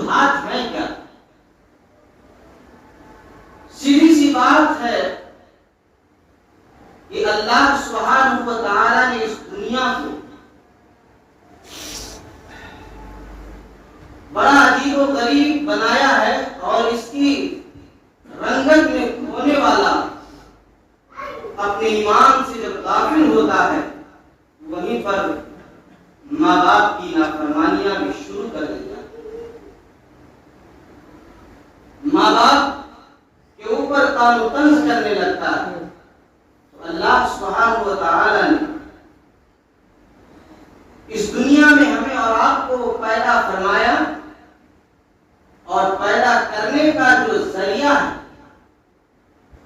وجوہات ہیں کیا؟ سیدھی سی بات ہے کہ اللہ سبحانہ و تعالی نے اس دنیا کو بڑا عجیب و غریب بنایا ہے، اور اس کی رنگت میں کھونے والا اپنے ایمان سے جب غافل ہوتا ہے وہیں پر ماں باپ کی نافرمانیاں بھی شروع کر دیتا ہے، ماں باپ کے اوپر طعن و طنز کرنے لگتا ہے۔ تو اللہ سبحانہ و تعالی نے اس دنیا میں ہمیں اور آپ کو پیدا فرمایا، اور پیدا کرنے کا جو ذریعہ ہے،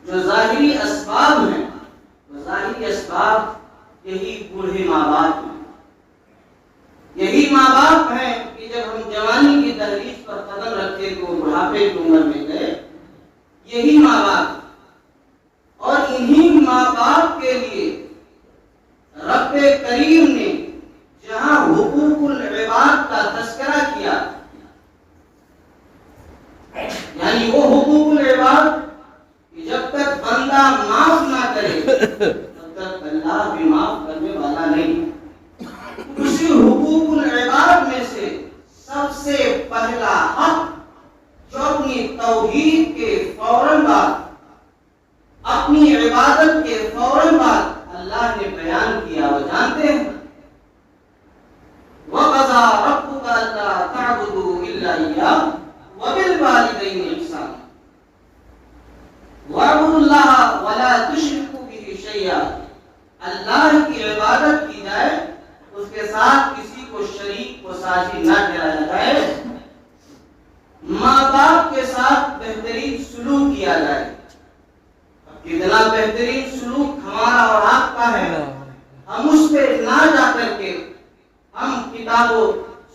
جو ظاہری اسباب ہیں، وہ ظاہری اسباب یہی بوڑھے ماں باپ ہیں۔ یہی ماں باپ ہیں کہ جب ہم جوانی کی دہلیز پر قدم رکھتے تو بڑھاپے کی عمر میں گئے، یہی ماں باپ، اور انہی ماں باپ کے لیے رب کریم نے جہاں حقوق العباد کا تذکرہ کیا، یعنی وہ حقوق العباد کہ جب تک بندہ معاف نہ کرے تب تک اللہ بھی معاف کرنے والا نہیں۔ اسی حقوق العباد میں سے سب سے پہلا حق جو اپنی توحید کے فوراً بعد، اپنی عبادت کے فوراً بعد اللہ نے بیان کیا، وہ جانتے ہیں، وَقَضَىٰ رَبُّكَ أَلَّا تَعْبُدُوا إِلَّا إِيَّاهُ وَبِالْوَالِدَيْنِ إِحْسَانًا وَاعْبُدُوا اللَّهَ وَلَا تُشْرِكُوا بِهِ شَيْئًا۔ اللہ کی عبادت کی جائے، اس کے ساتھ کسی کو شریک و ساجی نہ ٹھہرایا جائے، ماں باپ کے ساتھ بہترین سلوک کیا جائے۔ اب کتنا بہترین سلوک ہمارا اور آپ کا ہے، ہم اس پہ نہ جا کر کے ہم کتاب و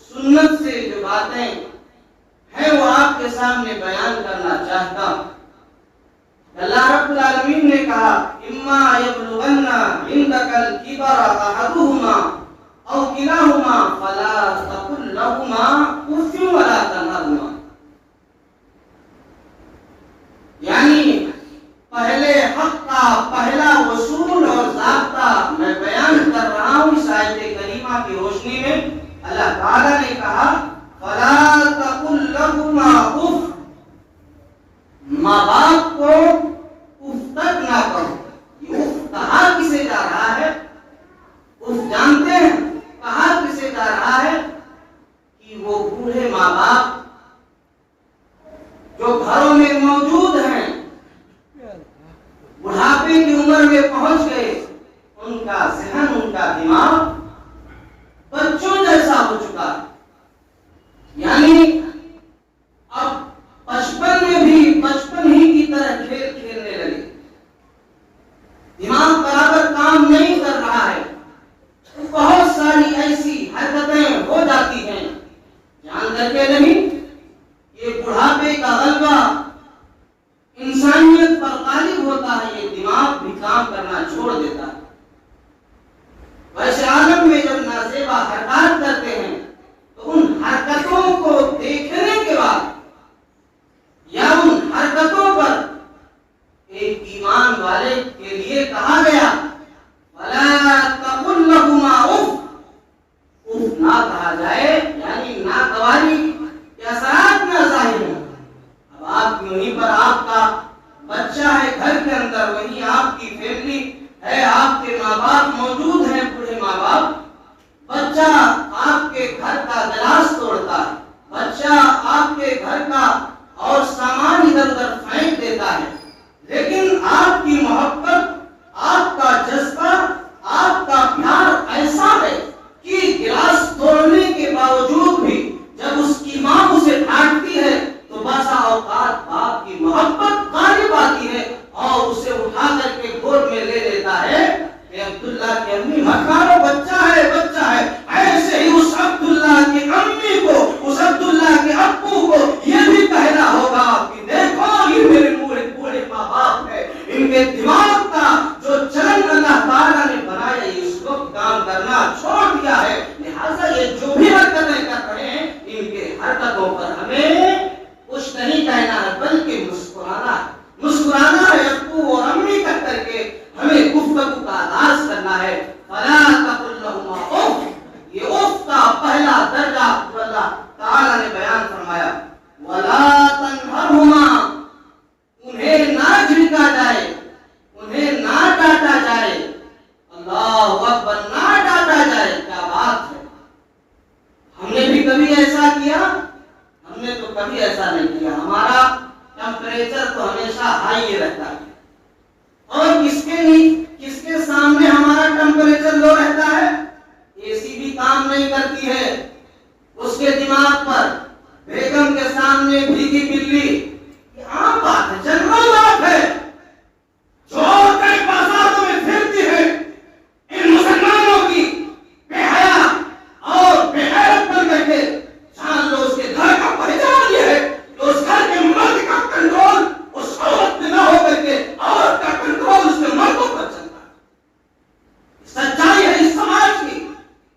سنت سے جو باتیں ہیں وہ آپ کے سامنے بیان کرنا چاہتا ہوں۔ اللہ رب العالمین نے کہا اما یبلغن عندک الکبر احدہما او کلاہما فلا تقل لہما اف ولا تنہرہما، یعنی پہلے حق کا پہلا اصول اور ضابطہ میں بیان کر رہا ہوں اس آیت کریمہ کی روشنی میں۔ اللہ تعالیٰ نے کہا فلا تقل لہما اف، ماں باپ کو اف تک نہ کہو۔ یہ اف کہا کسے جا رہا ہے؟ اف جانتے ہیں کہا کسے جا رہا ہے؟ کہ وہ بوڑھے ماں باپ جو گھروں میں موجود ہیں، بڑھاپے کی عمر میں پہنچ گئے، ان کا ذہن، ان کا دماغ بچوں جیسا ہو چکا ہے، یعنی اب بچپن میں بھی بچپن ہی کی طرح کھیل کھیلنے لگے، دماغ برابر کام نہیں کر رہا ہے، بہت ساری ایسی حرکتیں ہو جاتی ہیں جان کر کے نہیں۔ یہ بڑھاپے کا غلبہ انسانیت پر غالب ہوتا ہے، یہ دماغ بھی کام کرنا چھوڑ دیتا ہے۔ ویسے عالم میں جب نازیبا حرکات کرتے ہیں تو ان حرکتوں کو دیکھنے کے بعد یا ان حرکتوں پر ایک ایمان والے کے لیے کہا گیا وَلَا تَقُلْ لَهُمَا اُفْ، اف نہ کہا جائے، یعنی ناگواری کبھی ایسا نہیں کیا. ہمارا ٹمپریچر تو ہمیشہ ہائی رہتا ہے. اور کس کے سامنے ہمارا ٹمپریچر لو رہتا ہے؟ اے سی بھی کام نہیں کرتی ہے اس کے دماغ پر. بیگم کے سامنے بھیگی بلی، یہ عام بات ہے، جنرل بات ہے. جو عورتیں بازاروں میں پھرتی ہے، ان مسلمانوں کی بے حیا اور بے غیرت بن کر کے جان لو اس کے گھر کا پہچان یہ ہے کہ اس گھر کے مرد کا کنٹرول اس عورت پہ نہ ہو کر کے عورت کا کنٹرول اس کے مردوں پر چلتا ہے. سچائی ہے اس سماج کی،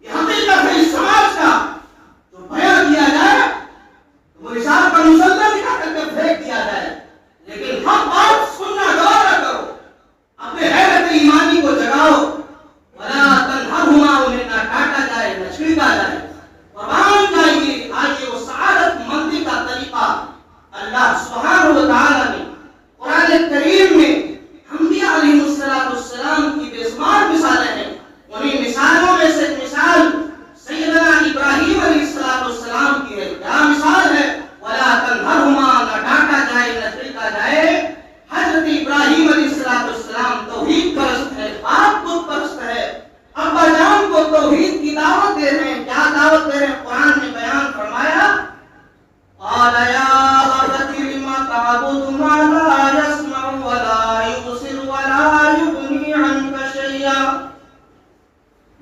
یہ حقیقت ہے اس سماج کا. جو بیان کیا جائے وہ نشان پر مسلح دکھا کر کے پھینک دیا جائے، لیکن ہم بات سننا گوارا کرو، اپنے غیرت ایمانی کو جگاؤ. ولا تنہرہما، انہیں نہ ڈانٹا جائے نہ چھڑکا جائے. قربان جائیے آئیے وہ سعادت مندی کا طریقہ اللہ سبحانہ و تعالی نے قرآن کریم میں انبیاء علیہ السلام کی بے شمار مثالیں ہیں. انہیں مثالوں میں سے ایک مثال سیدنا ابراہیم علیہ السلام کی ہے. کیا مثال ہے؟ ولا تنہرہما، نہ ڈانٹا جائے نہ چھڑکا جائے. حضرت ابراہیم علیہ السلام توحید پرست ہے، باپ بت پرست ہے. ابا جان کو توحید کی دعوت دے رہے ہیں. کیا دعوت دے رہے ہیں؟ قرآن نے بیان فرمایا قال یا ابت لم تعبد ما لا يسمع ولا يبصر ولا يغني عنك شيئا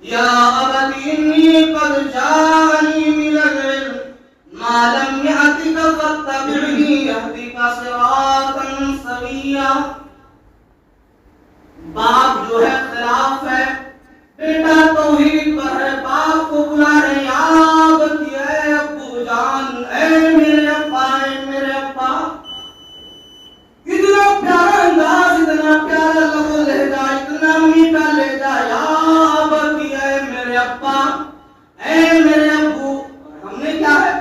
یا ابت انی قد جاءنی من العلم ما لم یأتک فاتبعنی یہدک صراطا سویا. باپ جو ہے خلاف ہے، بیٹا توحید پر ہے. باپ کو بلا رہے یا ابت، اے ابو جان، اے میرے ابا، اے میرے ابا. اتنا پیارا انداز، اتنا پیارا لب و لہجہ، اتنا میٹھا لہجہ. یا ابت، اے میرے ابا، اے میرے ابو. ہم نے کیا ہے؟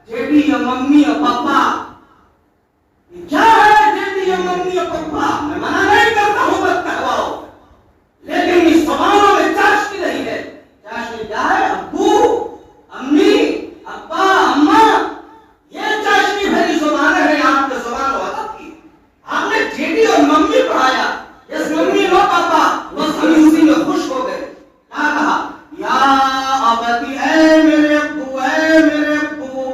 جیٹی یا ممی یا پاپا. کیا ہے جیٹی یا ممی یا پاپا؟ میں منع نہیں کرتا ہوں مت کہواؤ، لیکن اس زبانوں میں چاشنی نہیں ہے. چاشنی کیا ہے؟ ابو، امی، ابا، اماں. یہ چاشنی بھری زبانیں ہیں آپ کے زبان و ادب کی. آپ نے جیٹی اور ممی پڑھایا، یس ممی نو پاپا، بس ہم اسی میں خوش ہو گئے. کیا کہا؟ یا ابتی، اے میرے ابو، اے میرے ابو.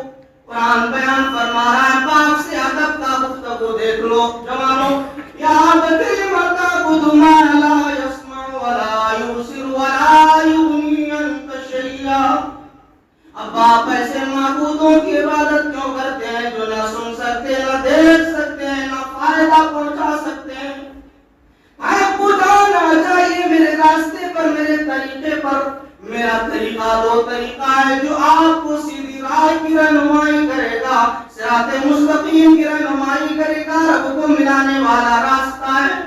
قرآن بیان فرما رہا ہے باپ سے ادب کا گفتگو دیکھ لو جوانوں. یا ابتی لم تعبد ما لا يسمع ولا يبصر ولا يغني عنك شيئا. اب آپ ایسے معبودوں کی عبادت کیوں کرتے ہیں جو نہ سن سکتے، نہ دیکھ سکتے ہیں، نہ فائدہ پہنچا سکتے ہیں؟ آپ کو جاننا چاہیے میرے راستے پر، میرے طریقے پر. میرا طریقہ دو طریقہ ہے جو آپ کو سیدھی راہ کی رہنمائی کرے گا، صراط مستقیم کی رہنمائی کرے گا، رب کو ملانے والا راستہ ہے.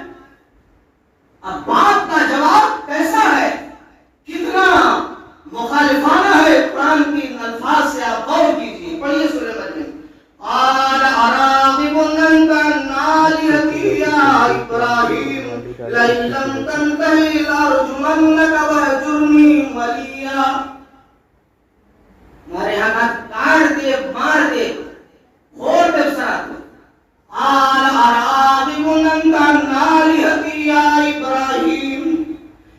اب باپ کا جواب کیسا ہے، کتنا مخالفانہ ہے قرآن کی الفاظ سے. آپ غور کیجیے، پڑھیے سورہ مریم. قال اراغب انت عن آلہتی یا ابراہیم لئن لم تنتہ لارجمنک وہجرنی ملیا. ہمارے یہاں کاٹ دے، مار دے. غور پہ ساتھ قال اراغب انت عن آلہتی یا ابراہیم،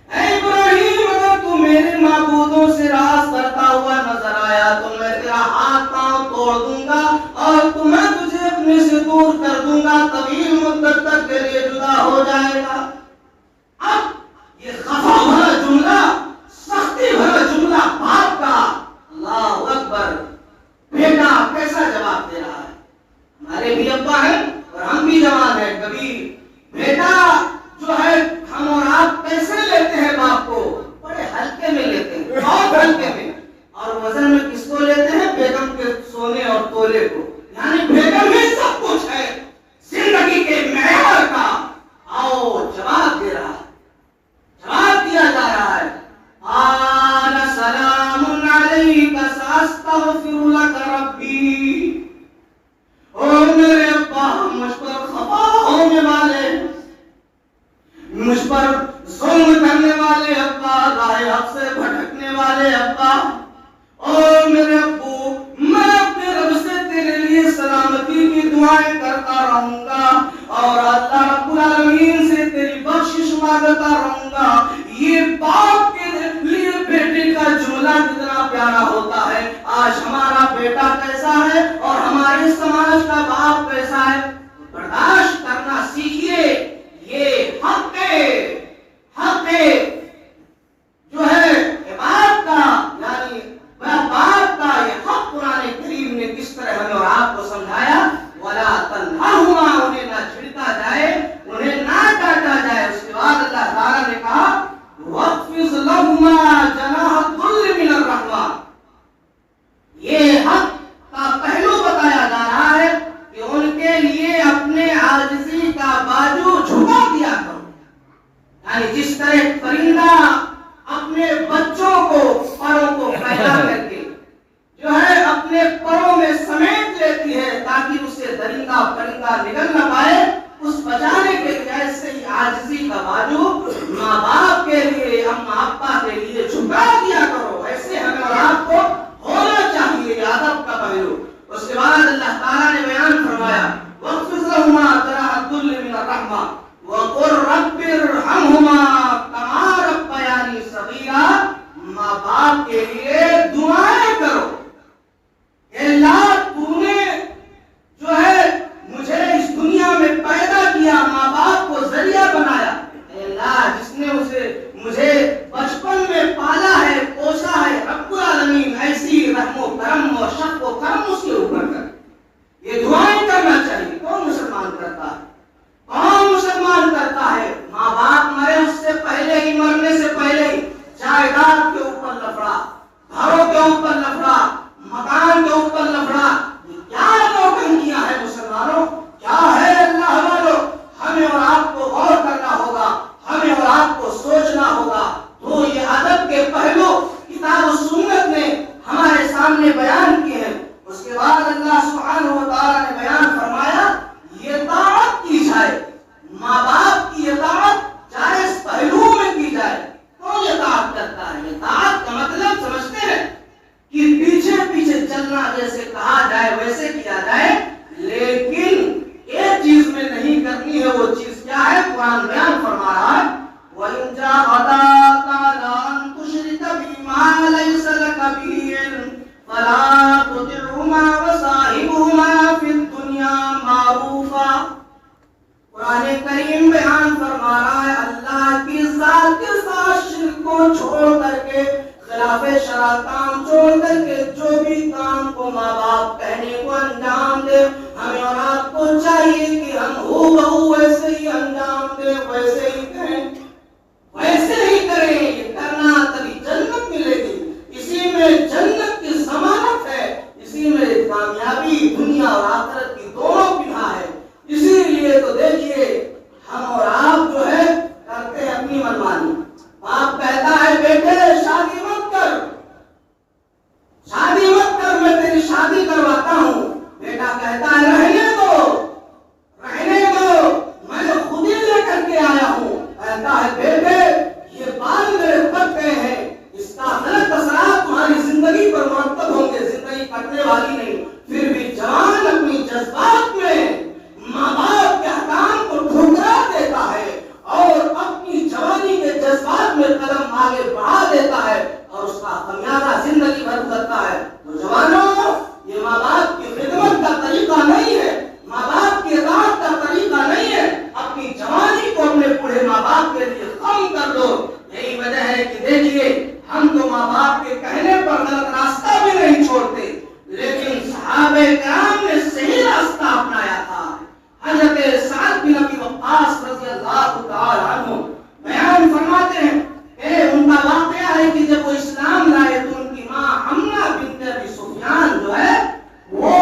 اے ابراہیم اگر تو میرے معبودوں سے راز کرتا ہوا نظر آیا تو میں تیرا ہاتھ پاؤں توڑ دوں گا اور تمہیں تجھے اپنے سے دور کر دوں گا، طویل مدت تک کے لیے جدا ہو جائے گا. اب یہ خفا بھرا جملہ، سختی بھرا جملہ باپ کا. اللہ اکبر. بیٹا کیسا جواب دے رہا ہے. ہمارے بھی ابا ہیں اور ہم بھی جوان ہیں. کبھی بیٹا جو ہے ہم اور آپ کیسے لیتے ہیں باپ کو؟ بڑے ہلکے میں لیتے ہیں، بہت ہلکے میں. اور وزن میں کس کو لیتے ہیں؟ بیگم کے سونے اور تولے کو. یعنی بیگم ہی سب کچھ ہے زندگی کے معیار کا. آؤ جواب دے رہا ہے، جواب دیا جا رہا ہے. قال سلام علیک ساستغفر لک ربی. او میرے ابا، مجھ پر خفا ہونے والے، مجھ پر ظلم کرنے والے ابا، راہ حق سے بھٹکنے والے ابا، اور میرے ابو، میں اپنے رب سے تیرے لیے سلام رہوں گا اور اللہ رب العالمین سے تیری بخشش مانگتا رہوں گا. یہ باپ کے لیے بیٹے کا جملہ کتنا پیارا ہوتا ہے. آج ہمارا بیٹا کیسا ہے اور ہمارے سماج کا باپ کیسا ہے؟ برداشت کرنا سیکھیے. یہ حق ہے جو ہے عبادت کا، یعنی باپ کا یہ حق قرآن کریم نے کس طرح ہمیں اور آپ کو سمجھایا. وَلَا تَنْهَرْهُمَا، انہیں نہ چھڑکا جائے، انہیں نہ ڈانٹا جائے. اس کے بعد اللہ تعالیٰ نے کہا وَاخْفِضْ لَهُمَا جَنَاحَ الذُّلِّ مِنَ الرَّحْمَةِ. یہ حق کا پہلو بتایا جا رہا ہے کہ ان کے لیے اپنے عاجزی کا بازو جھکا دیا کرو. یعنی جس طرح پرندہ اپنے بچوں کو پروں کو پھیلا کر کے جو ہے اپنے پروں میں سمیٹ لیتی ہے تاکہ اسے درندہ پرندہ نگل نہ پائے، اس بچانے کے لیے ایسے ہی عاجزی کا بازو ماں باپ کے لیے، اماں ابا کے لیے جھکا دیا کرو. ایسے ہمیں اور آپ کو ہونا چاہیے، ادب کا پہلو. اس کے بعد اللہ تعالیٰ نے بیان فرمایا وَاخْفِضْ لَهُمَا جَنَاحَ الذُّلِّ مِنَ الرَّحْمَةِ وَقُلْ رَبِّ ارْحَمْهُمَا كَمَا رَبَّيَانِي صَغِيرًا. ماں باپ کے لیے دعائیں کرو. اللہ تو نے جو ہے مجھے اس دنیا میں پیدا کیا، ماں باپ کو ذریعہ بنایا. اللہ جس نے مجھے بچپن میں پالا ہے، پوسا ہے، رب العالمین ایسی رحم و کرم اور شفق و کرم اس کے اوپر کر. یہ دعائیں کرنا چاہیے. کون مسلمان کرتا ہے؟ کون مسلمان کرتا ہے؟ ماں باپ مرے اس سے پہلے ہی، مرنے سے پہلے ہی جائیداد کے اوپر لفڑا، گھروں کے اوپر لفڑا، مکان کے اوپر لفڑا. کیا نوٹنکیاں ہے مسلمانوں، کیا ہے اللہ والوں. ہمیں اور آپ کو غور کرنا ہوگا، ہمیں اور آپ کو سوچنا ہوگا. تو یہ ادب کے پہلو کتاب و سنت نے ہمارے سامنے بیان کیے ہیں. اس کے بعد اللہ سبحانہ و تعالیٰ نے بیان فرمایا یہ اطاعت کی جائے، ماں باپ کی اطاعت جائز پہلو میں کی جائے. کون اطاعت کرتا ہے؟ اطاعت کا مطلب سمجھتے ہیں کہ پیچھے پیچھے چلنا، جیسے کہا جائے ویسے کیا جائے، لیکن ایک چیز میں نہیں کرنی ہے. وہ چیز کیا ہے؟ قرآن بیان فرما رہا ہے وَإِن جَاهَدَاكَ عَلَىٰ أَن تُشْرِكَ بِي مَا لَيْسَ لَكَ بِهِ عِلْمٌ فَلَا تُطِعْهُمَا وَصَاحِبْهُمَا فِي الدُّنْيَا مَعْرُوفًا. قرآن کریم بیان فرما رہا ہے اللہ کی ذات کے ساتھ شرک کو چھوڑ کر کے، خلاف شرع کام چھوڑ کر کے جو بھی کام کو ماں باپ کہنے کو انجام دے، ہمیں اور آپ کو چاہیے کہ ہم ہو بہو ویسے ہی انجام دیں، ویسے ہی کہیں، ویسے ہی کریں. یہ کرنا تبھی جنت ملے گی. اسی میں جنت کی ضمانت ہے، اسی میں کامیابی دنیا اور آخرت کی دونوں پناہ ہے. اسی لیے تو دیکھیے ہم اور آپ جو ہے کرتے ہیں اپنی منمانی. باپ کہتا ہے بیٹے شادی مت کر، شادی مت کر، میں تیری شادی کرواتا ہوں. بیٹا کہتا ہے رہنے دو، رہنے دو، میں خود ہی لے کر کے آیا ہوں. کہتا ہے بیٹے یہ بال میرے پک گئے ہیں، اس کا غلط اثرات تمہاری زندگی پر مرتب ہوں گے. زندگی کٹنے والی نہیں. پھر بھی جوان اپنی جذبات میں ماں باپ کے احکام کو ٹھکرا دیتا ہے اور اپنی جوانی کے جذبات میں قدم آگے بڑھا دیتا ہے اور اس کا خمیازہ زندگی بھر کرتا ہے. نوجوانوں، یہ ماں باپ کی خدمت کا طریقہ نہیں ہے، ماں باپ کی اطاعت کا طریقہ نہیں ہے. اپنی جوانی کو اپنے بوڑھے ماں باپ کے لیے کم کر دو. یہی وجہ ہے کہ دیکھیے ہم تو ماں باپ کے کہنے پر غلط راستہ بھی نہیں چھوڑتے، لیکن صحابہ کرام نے صحیح راستہ اپنایا تھا. حضرت سعد بن ابی وقاص رضی اللہ تعالی عنہ بیان فرماتے ہیں کہ ان کا واقعہ ہے کہ جب وہ اسلام لائے تو ان کی ماں حمنا بنت ابی سفیان جو ہے وہ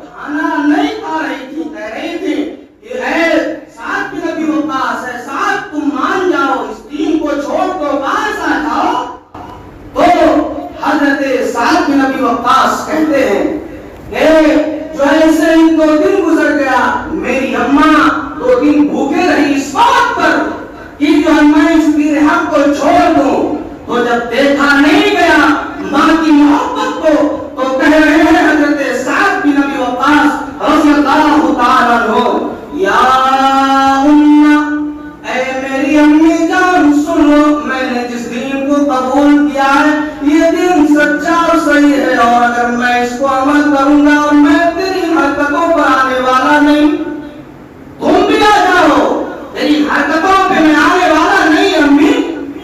کھانا نہیں کھا رہی تھی. کہہ رہی تھی کہ اے سعد بن ابی وقاص، اے سعد تم مان جاؤ، اس دین کو چھوڑ دو، باہر آ جاؤ. تو حضرت سعد بن ابی وقاص کہتے ہیں کہ جو ایسے ہی 2 دن گزر گیا، میری اماں 2 دن بھوکے رہی اس بات پر کہ جو میں اس پیر حق کو چھوڑ دوں. تو جب دیکھا نہیں گیا ماں کی محبت کو تو کہہ رہے ہیں حضرت سعد بن ابی وقاص رضی اللہ تعالیٰ عنہ کروں گا اور میں تیری حرکتوں پر آنے والا نہیں. تم بھی آ جاؤ, تیری حرکتوں پہ میں آنے والا نہیں. امی,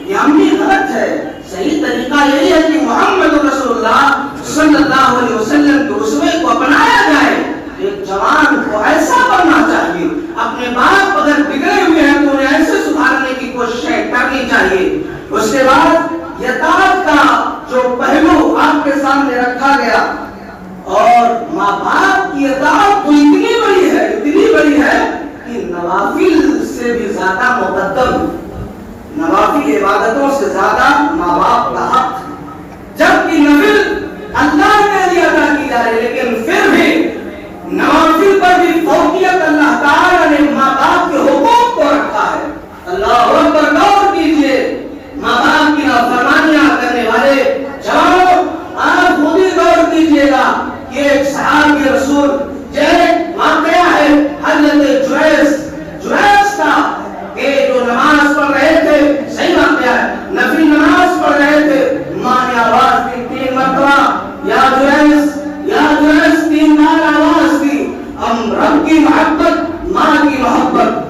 یہ امی غلط ہے. صحیح طریقہ یہی ہے کہ محمد رسول اللہ صلی اللہ علیہ وسلم کے اسوے کو اپنایا جائے. ایک جوان کو ایسا بننا چاہیے. اپنے باپ اگر بگڑے ہوئے ہیں تو انہیں ایسے سدھارنے کی کوششیں کرنی چاہیے. اس کے بعد یتیم کا جو پہلو آپ کے سامنے رکھا گیا, اور ماں باپ کی اطاعت تو اتنی بڑی ہے کہ نوافل سے بھی زیادہ مقدم, نوافل عبادتوں سے زیادہ ماں باپ کا حق. جبکہ نفل اللہ کے لیے ادا کی جا رہی, لیکن پھر بھی نوافل پر بھی فوقیت اللہ تعالیٰ نے ماں باپ کے حقوق کو رکھا ہے. اللہ اکبر, غور کیجیے. ماں باپ کی نافرمانیاں کرنے والے جوانوں, آپ خود ہی غور کیجیے گا کہ ایک صحابی رسول جیسے واقعہ ہے حضرت جویس کا, کہ جو نماز پڑھ رہے تھے, صحیح واقعہ ہے, نفلی نماز پڑھ رہے تھے, ماں نے آواز دی 3 مرتبہ, یا جویس 3 بار آواز دی. ہم رب کی محبت, ماں کی محبت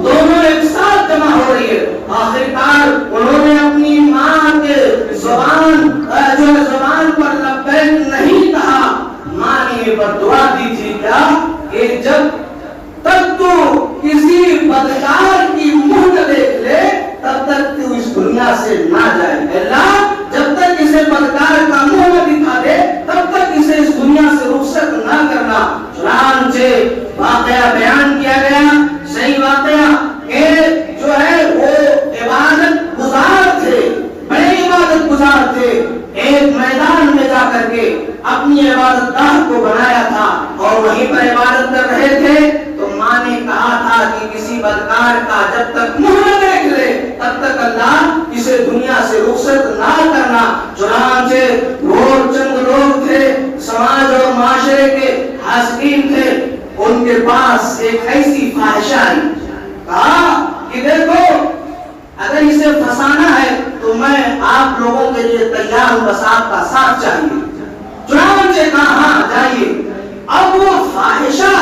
دونوں ایک ساتھ جمع ہو رہی ہے. آخرکار انہوں نے اپنی ماں کے زبان پر لبیک نہیں کہا. ماں نے یہ بددعا دی تھی کیا کہ جب تک تو کسی بدکار کی منہ نہ دیکھ لے تب تک تو اس دنیا سے نہ جائے. اللہ, جب تک اسے بدکار کا منہ نہ دکھا دے تب تک اسے اس دنیا سے رخصت نہ کرنا. چنانچہ واقعہ بیان کیا گیا, صحیح واقعہ, کہ جو ہے وہ عبادت گزار تھے, بڑے عبادت گزار تھے. ایک میدان میں جا کر کے اپنی عبادت گاہ کو بنایا تھا اور وہیں پر عبادت کر رہے تھے. تو ماں نے کہا تھا کہ کسی بدکار کا جب تک منہ نہ دیکھ لے تب تک اللہ اسے دنیا سے رخصت نہ کرنا. چنانچہ وہ چند لوگ تھے, سماج اور معاشرے کے حاسدین تھے, ان کے پاس ایک ایسی فاحشہ آئی. کہا کہ دیکھو, اگر اسے پھنسانا ہے تو میں آپ لوگوں کے لیے تیار ہوں, بس آپ کا ساتھ چاہیے. چنانچہ کہا ہاں جائیے. اب وہ فاحشہ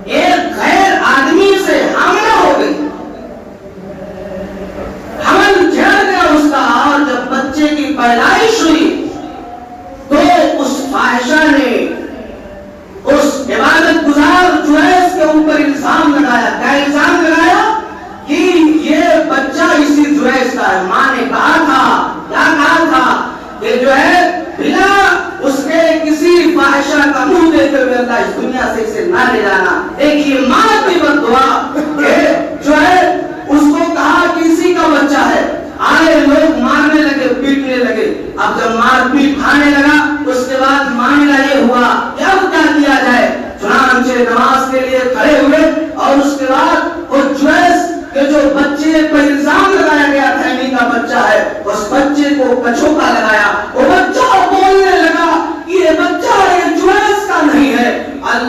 ایک غیر آدمی سے حاملہ ہو گئی, حمل جھڑ گیا اس کا, اور جب بچے کی پیدائش ہوئی تو اس فاحشہ نے اس عبادت گزار جویس کے اوپر الزام لگایا. کیا الزام لگایا؟ کہ یہ بچہ اسی جویس کا ہے. ماں نے کہا تھا کہ جو ہے بلا اس کے کسی فاحشہ کا منہ دیکھے ہوئے اللہ اس دنیا سے اسے نہ لے جانا. دیکھیے ماں کی بددعا, کہ جو ہے اس کو کہا کسی کا بچہ ہے. آئے لوگ مارنے لگے, پیٹنے لگے. اب جب مار پیٹ کھانے لگا اس کے بعد معاملہ یہ ہوا کہ اب کیا کیا جائے. چنانچہ نماز کے لیے کھڑے ہوئے اور اس کے بعد وہ جویس کہ جو بچے پر الزام لگایا گیا تھا انہیں کا بچہ ہے, اس بچے کو کچھوکا لگایا. وہ بچہ بولنے لگا کہ یہ بچہ یہ جویس کا نہیں ہے,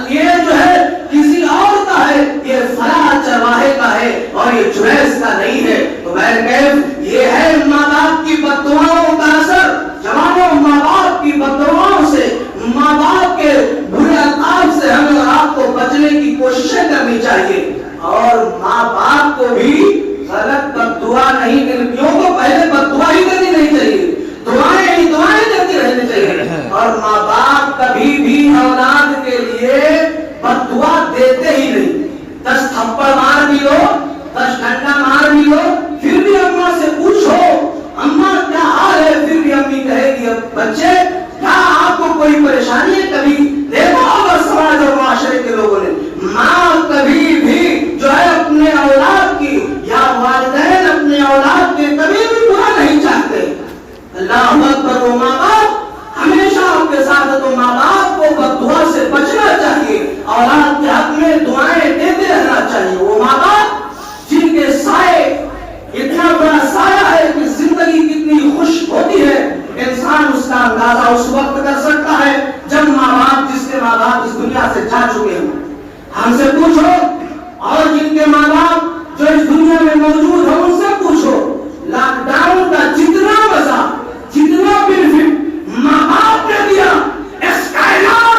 یہ جو ہے کسی اور کا ہے, یہ فلاں چرواہے کا ہے اور یہ جویس کا نہیں ہے. تو یہ ہے ماں باپ کی بددعاؤں کا اثر. جوانوں, ماں باپ کی بددعاؤں سے, ماں باپ کے برے القاب سے ہمیں اور آپ کو بچنے کی کوششیں کرنی چاہیے. اور ماں باپ کو بھی غلط بددعا نہیں کرنی, کیوں تو پہلے بددعا ہی کرنی نہیں چاہیے, دعائیں کرتی رہنی چاہیے. اور ماں باپ کبھی بھی اولاد کے لیے بددعا دیتے ہی نہیں. 10 تھپڑ مار بھی لو, 10 ڈنڈا مار بھی لو, پھر بھی اماں سے پوچھو اماں کیا حال ہے, پھر بھی امی کہے گی بچے کیا آپ کو کوئی پریشانی ہے. کبھی دیکھو اگر سماج اور معاشرے کے لوگوں نے, ماں کبھی بھی جو ہے اپنے اولاد کی یا والدین اپنے اولاد کے کبھی بھی برا نہیں چاہتے. اللہ اکبر. وہ ماں باپ ہمیشہ آپ کے ساتھ ہے, تو ماں باپ کو بددعا سے بچنا چاہیے, اولاد کے حق میں دعائیں دیتے رہنا چاہیے. وہ ماں باپ جن کے سائے اتنا بڑا سایہ ہے کہ زندگی کتنی خوش ہوتی ہے, انسان اس کا اندازہ اس وقت کر سکتا ہے جب ماں باپ, جس کے ماں باپ اس دنیا سے جا چکے ہیں. ہم سے پوچھو, اور جن کے ماں باپ جو اس دنیا میں موجود ہیں ان سے پوچھو, لاک ڈاؤن کا جتنا مزہ, جتنا بینیفٹ ماں باپ نے دیا, اس کائنات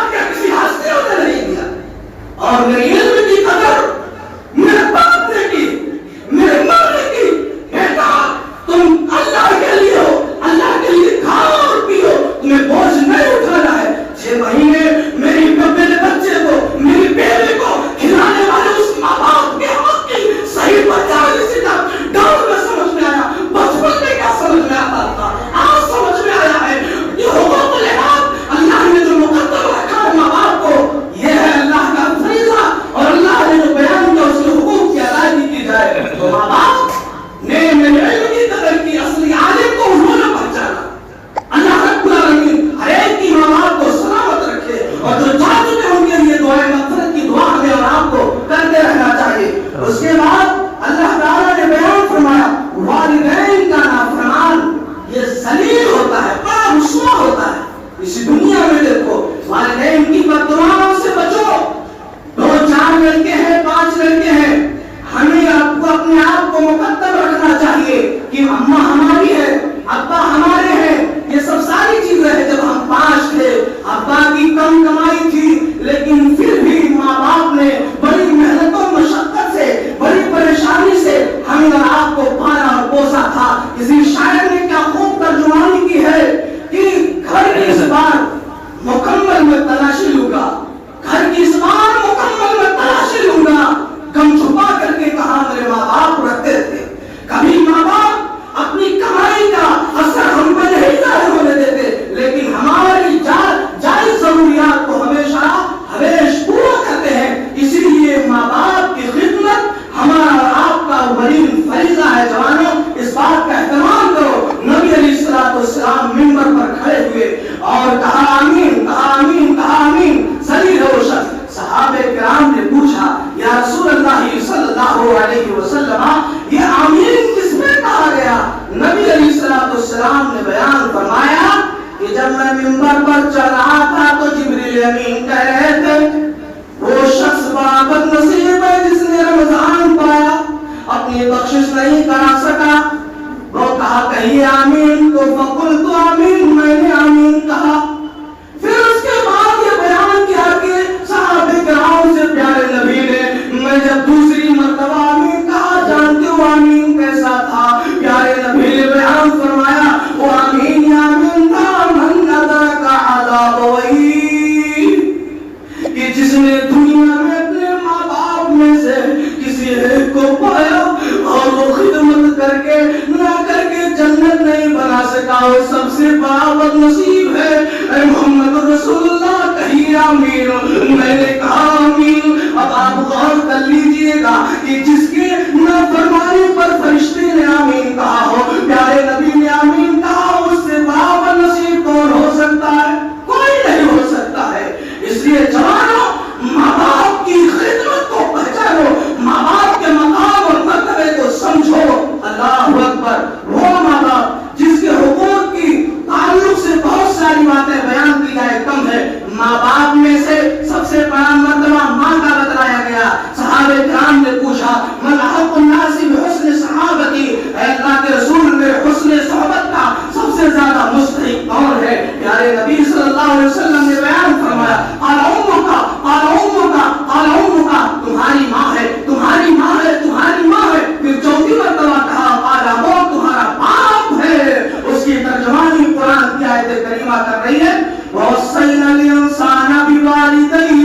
فرمایا سب سے بڑا بدنصیب ہے اے محمد رسول اللہ کہیے آمین. میں نے کہا آمین. اب آپ غور کر لیجئے گا کہ جس کے نافرمانی پر فرشتے نے آمین کہا ہو, پیارے نبی نے آمین کہا, اس سے بڑا بدنصیب کون ہو سکتا ہے؟ کوئی نہیں ہو سکتا ہے. اس لیے جوانوں, ماں باپ کی خدمت کو پہچانو, ماں باپ کے مقام اور مرتبے کو سمجھو. اللہ اکبر. وہ ماں باپ جس کے حقوق کی تعلق سے بہت ساری باتیں بیان کی جائے کم ہے. ماں باپ میں سے سب سے بڑا مرتبہ ماں کا بتلایا گیا. صحابہ کرام نے پوچھا من احق الناس بحسن صحابتی, اے اللہ کے رسول میرے حسن صحبت کا سب سے زیادہ مستحق کون ہے؟ پیارے نبی صلی اللہ علیہ وسلم نے بیان فرمایا قال امک قال امک قال امک, تمہاری ماں ہے تمہاری ماں ہے تمہاری ماں ہے. پھر چوتھی مرتبہ کہا قال ابوک, تمہارا باپ ہے. اس کی ترجمانی قرآن کی آیت کریمہ کر رہی ہے وَوَصَّيْنَا الْإِنسَانَ بِوَالِدَيْهِ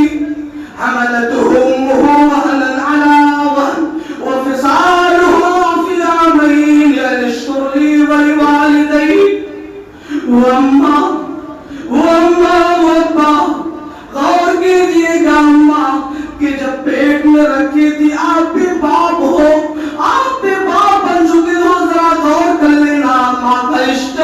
حَمَلَتْهُ أُمُّهُ وَهْنًا عَلَى وَهْنٍ وَفِصَالُهُ فِي عَامَيْنِ أَنِ اشْكُرْ لِي وَلِوَالِدَيْكَ وَأَمَّا. غور کیجیے گا اماں کہ جب پیٹ میں رکھی تھی آپ بھی باپ ہو, آپ بھی باپ بن چکے ہو. ذرا غور کر لینا ماں کا عشق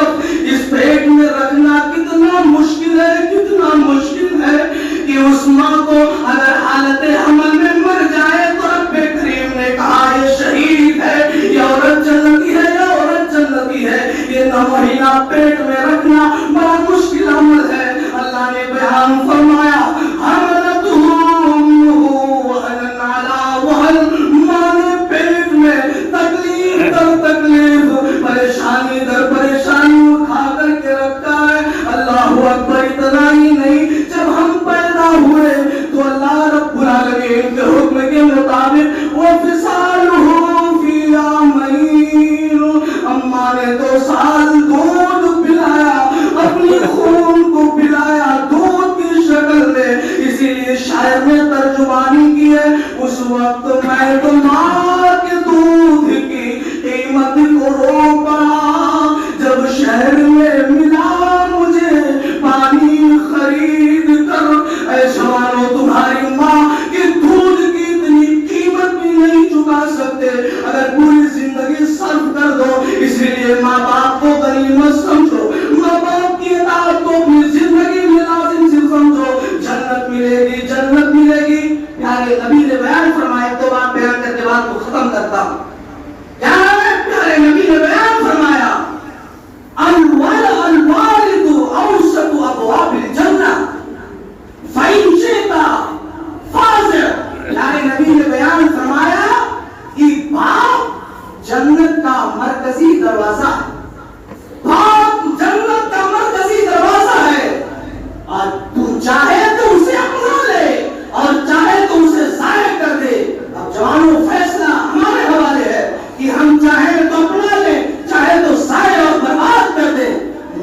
اس پیٹ میں رکھنا کتنا مشکل ہے, کتنا مشکل ہے کہ اس ماں کو اگر حالت حمل میں مر جائے تو رب کریم نے کہا یہ شہید ہے, یہ عورت جنتی ہے, یہ عورت جنتی ہے. یہ 9 مہینہ پیٹ میں رکھنا بڑا مشکل عمل ہے. اللہ نے بیان فرمایا حملتہ امہ وہنا علی وہن, ماں نے پیٹ میں تکلیف در تکلیف, پریشانی در پریشانی اٹھا کر کے رکھا ہے. اللہ اکبر. اتنا ہی نہیں, جب ہم پیدا ہوئے تو اللہ رب العالمین کے حکم کے مطابق وَفِصَالُهُ فِي عَامَيْنِ, اماں نے 2 سال دودھ پلایا, اپنی خون کو پلایا دودھ کی شکل میں. اسی لیے شاعر نے ترجمانی کی ہے اس وقت میں تو ماں کے دودھ کی قیمت کو رو پڑا جب شہر میں ملا مجھے پانی خرید کر. اے جوانوں, تمہاری ماں کے دودھ کی اتنی قیمت بھی نہیں چکا سکتے اگر پوری زندگی صرف کر دو. اسی لیے ماں باپ کو غنیمت سمجھو, ماں باپ کی اطاعت کو اپنی زندگی میں لازم سے سمجھو. جنت ملے گی, جنت ملے گی. پیارے نبی نے بیان فرمایا, تو بات بیان کر کے بات کو ختم کرتا ہوں. پیارے نبی نے بیان فرمایا الوالد اوسط ابواب الجنہ فإن شئت فاضع. پیارے نبی نے بیان فرمایا کہ باپ جنت کا مرکزی دروازہ ہے. باپ جنت کا مرکزی دروازہ ہے, اور تو چاہے تو اسے اپنا لے اور چاہے تو اسے ضائع کر دے. اب جوانوں, فیصلہ ہمارے حوالے ہے کہ ہم چاہیں تو اپنا لیں, چاہے تو ضائع اور برباد کر دیں.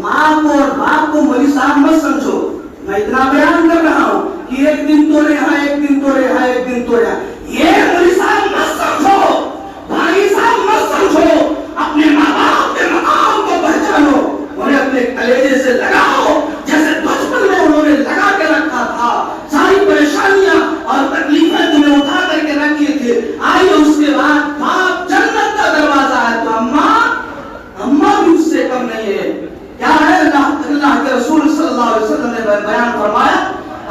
ماں کو اور باپ کو مولوی صاحب مت سمجھو. میں اتنا بیان کر رہا ہوں کہ ایک دن تو رہا, ایک دن تو رہا, ایک دن تو رہا, یہ مولوی صاحب مت سمجھو, بھائی صاحب مت سمجھو. اپنے ماں باپ کے مقام کو پہچانو, انہیں اپنے کلیجے سے لگاؤ جیسے بچپن میں انہوں نے لگا کے رکھا تھا. ساری پریشانیاں اور تکلیفیں تمہیں اٹھا کر کے رکھی تھی. آئیے اس کے بعد باپ جنت کا دروازہ ہے تو اماں بھی اس سے کم نہیں ہے. کیا ہے اللہ کے رسول صلی اللہ علیہ وسلم نے بیان فرمایا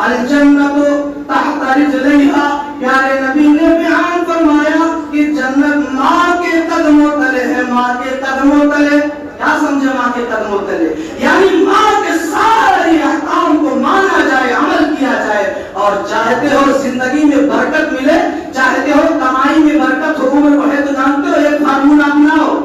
الجنت تحت رجلیہا. پیارے نبی نے بیان فرمایا کہ جنت ماں کے قدموں تلے ہے, ماں کے قدموں تلے. کیا سمجھے ماں کے قدموں تلے؟ یعنی ماں کے سارے احکام کو مانا جائے, عمل کیا جائے. اور چاہتے ہو زندگی میں برکت ملے, چاہتے ہو کمائی میں برکت ہو, عمر بڑھے تو جانتے ہو ایک فارمولہ اپناؤ,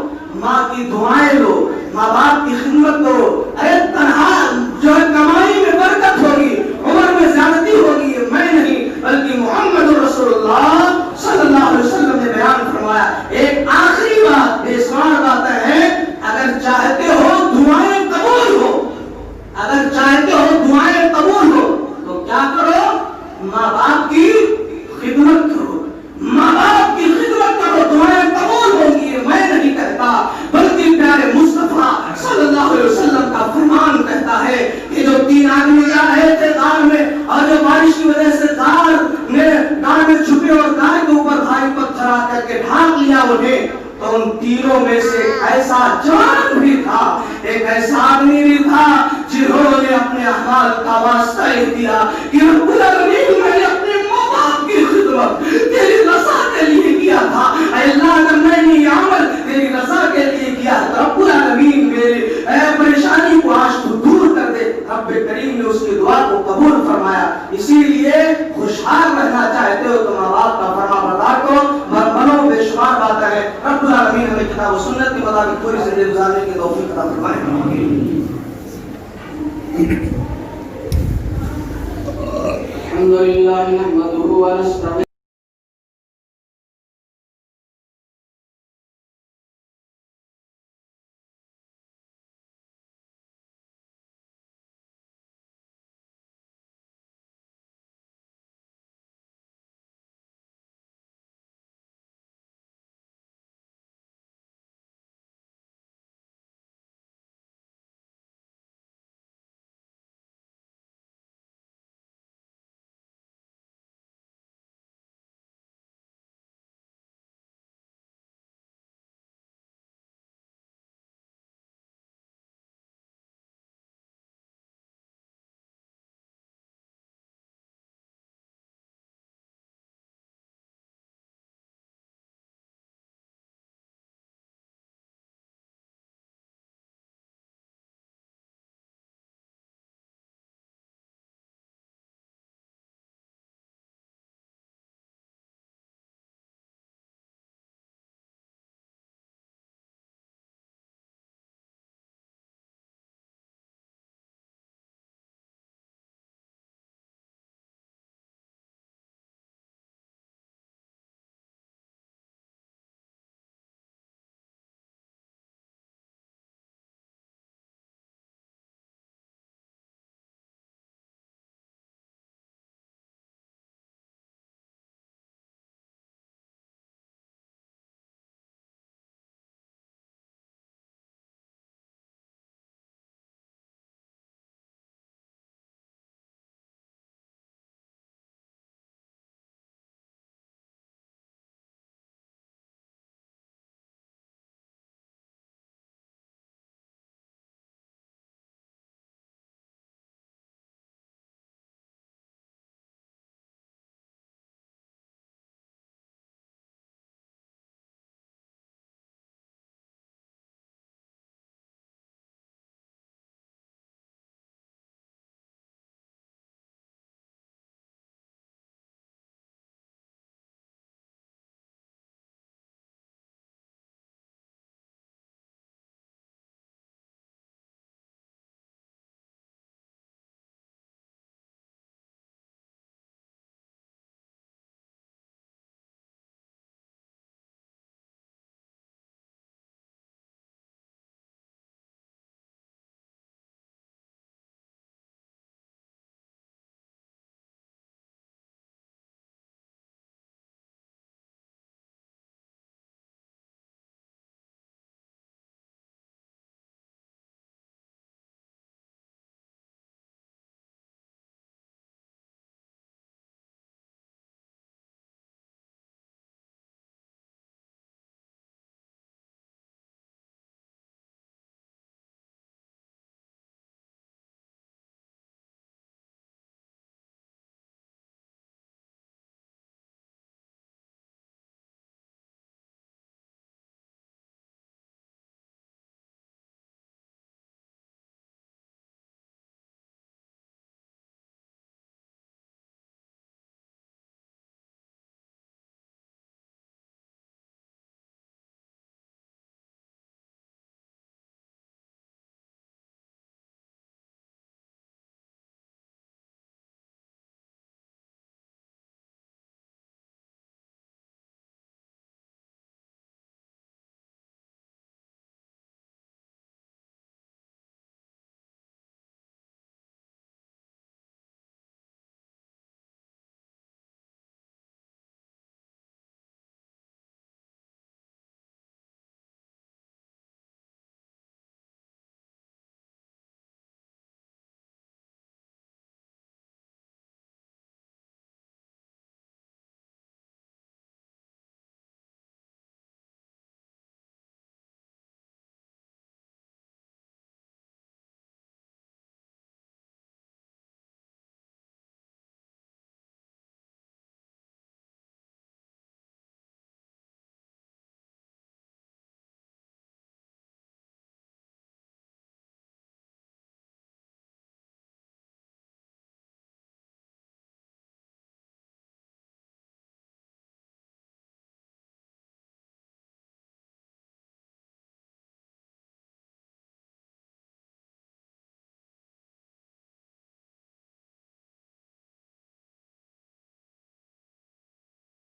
ماں کی دعائیں لو, ماں باپ کی خدمت کرو. ارے تنہا جو ہے کمائی میں برکت ہوگی, عمر میں زیادتی ہوگی, میں نہیں بلکہ محمد رسول اللہ صلی اللہ علیہ وسلم نے بیان فرمایا. ایک آخری بات, بے شمار باتیں ہیں. اگر چاہتے ہو دعائیں قبول ہو, اگر چاہتے ہو دعائیں قبول ہو تو کیا کرو, ماں باپ کی خدمت ایسا جوان بھی تھا، ایک ایسا آدمی بھی تھا جنہوں نے اپنے اعمال کا واسطہ دیا کہ رب العالمین میں نے اپنے ماں باپ کی خدمت تیری رضا کے لیے کیا تھا، اے اللہ اگر میں نے یہ عمل تیری رضا کے لیے کیا تو رب العالمین میری پریشانی کو آج تو دور کر دے۔ رب کریم نے اس کی دعا کو قبول فرمایا۔ اسی لیے خوشحال رہنا چاہتے ہو تو ماں باپ کا فرما بردار کو بنو، بے شمار باتیں ہیں۔ رب العالمین ہمیں کتاب و سنت کے مطابق پوری زندگی گزارنے کی توفیق عطا فرمائے۔ الحمد للہ نحمدہ ونستعینہ